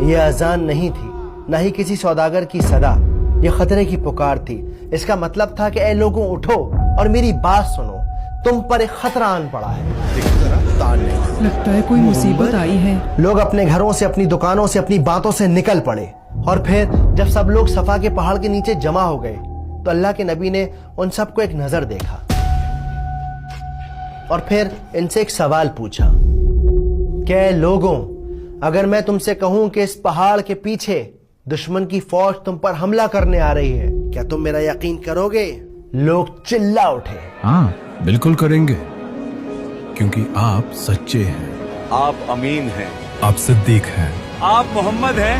یہ اذان نہیں تھی، نہ ہی کسی سوداگر کی صدا، یہ خطرے کی پکار تھی۔ اس کا مطلب تھا کہ اے لوگوں اٹھو اور میری بات سنو، تم پر ایک خطرہ آن پڑا ہے۔ لگتا ہے کوئی مصیبت آئی ہے۔ لوگ اپنے گھروں سے، اپنی دکانوں سے، اپنی باتوں سے نکل پڑے، اور پھر جب سب لوگ صفا کے پہاڑ کے نیچے جمع ہو گئے تو اللہ کے نبی نے ان سب کو ایک نظر دیکھا اور پھر ان سے ایک سوال پوچھا کہ اے لوگوں، اگر میں تم سے کہوں کہ اس پہاڑ کے پیچھے دشمن کی فوج تم پر حملہ کرنے آ رہی ہے، کیا تم میرا یقین کرو گے؟ لوگ چلا اٹھے۔ ہاں بالکل کریں گے، کیونکہ آپ سچے ہیں، آپ امین ہیں، آپ صدیق ہیں، آپ محمد ہیں۔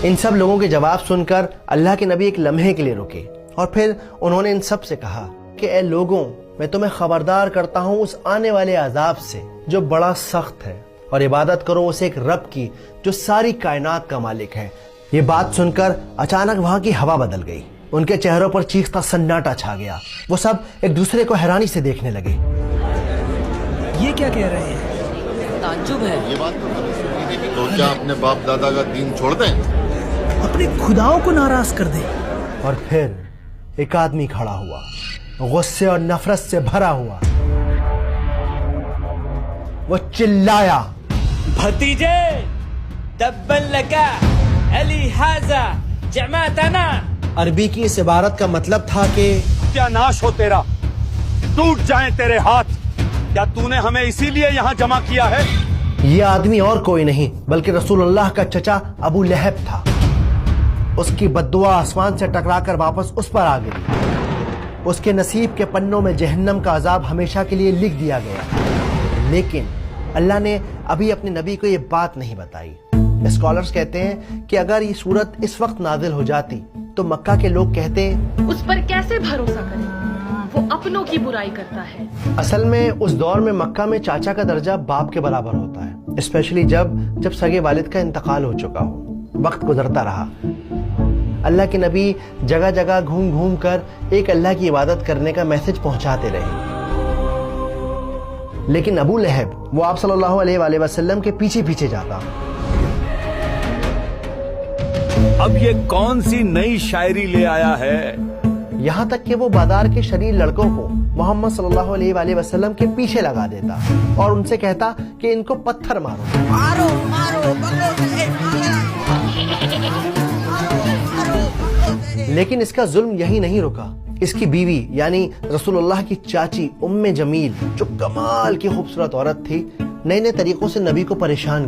ان سب لوگوں کے جواب سن کر اللہ کے نبی ایک لمحے کے لیے رکے اور پھر انہوں نے ان سب سے کہا کہ اے لوگوں، میں تمہیں خبردار کرتا ہوں اس آنے والے عذاب سے جو بڑا سخت ہے، اور عبادت کرو اسے ایک رب کی جو ساری کائنات کا مالک ہے۔ یہ بات سن کر اچانک وہاں کی ہوا بدل گئی، ان کے چہروں پر چیختا سناٹا چھا گیا، وہ سب ایک دوسرے کو حیرانی سے دیکھنے لگے۔ یہ کیا کہہ رہے ہیں؟ تعجب ہے۔ یہ بات تو کیا اپنے باپ دادا کا دین چھوڑ دیں؟ اپنے خداؤں کو ناراض کر دیں۔ اور پھر ایک آدمی کھڑا ہوا، غصے اور نفرت سے بھرا ہوا، وہ چلایا، بھتیجے تبا لکا علی ھذا جمعتنا۔ عربی کی اس عبارت کا مطلب تھا کہ کیا ناش ہو تیرا، ٹوٹ جائیں تیرے ہاتھ، کیا تو نے ہمیں اسی لیے یہاں جمع کیا ہے؟ یہ آدمی اور کوئی نہیں بلکہ رسول اللہ کا چچا ابو لہب تھا۔ اس کی بددعا آسمان سے ٹکرا کر واپس اس پر آ گئی، اس کے نصیب کے پنوں میں جہنم کا عذاب ہمیشہ کے لیے لکھ دیا گیا۔ لیکن اللہ نے ابھی اپنے نبی کو یہ بات نہیں بتائی۔ اسکالرز کہتے ہیں کہ اگر یہ صورت اس وقت نازل ہو جاتی تو مکہ کے لوگ کہتے اس پر کیسے بھروسہ کریں، وہ اپنوں کی برائی کرتا ہے۔ اصل میں اس دور میں مکہ میں چاچا کا درجہ باپ کے برابر ہوتا ہے، اسپیشلی جب سگے والد کا انتقال ہو چکا ہو، وقت گزرتا رہا۔ اللہ کے نبی جگہ جگہ گھوم گھوم کر ایک اللہ کی عبادت کرنے کا میسج پہنچاتے رہے، لیکن ابو لہب وہ آپ صلی اللہ علیہ وآلہ وسلم کے پیچھے پیچھے جاتا۔ اب یہ کون سی نئی شاعری لے آیا ہے؟ یہاں تک کہ وہ بازار کے شریر لڑکوں کو محمد صلی اللہ علیہ وآلہ وسلم کے پیچھے لگا دیتا اور ان سے کہتا کہ ان کو پتھر مارو۔ لیکن اس کا ظلم یہی نہیں رکا، اس کی بیوی یعنی رسول اللہ کی چاچی ام جمیل جو کمال کی خوبصورت عورت تھی، نئے نئے طریقوں سے نبی کو پریشان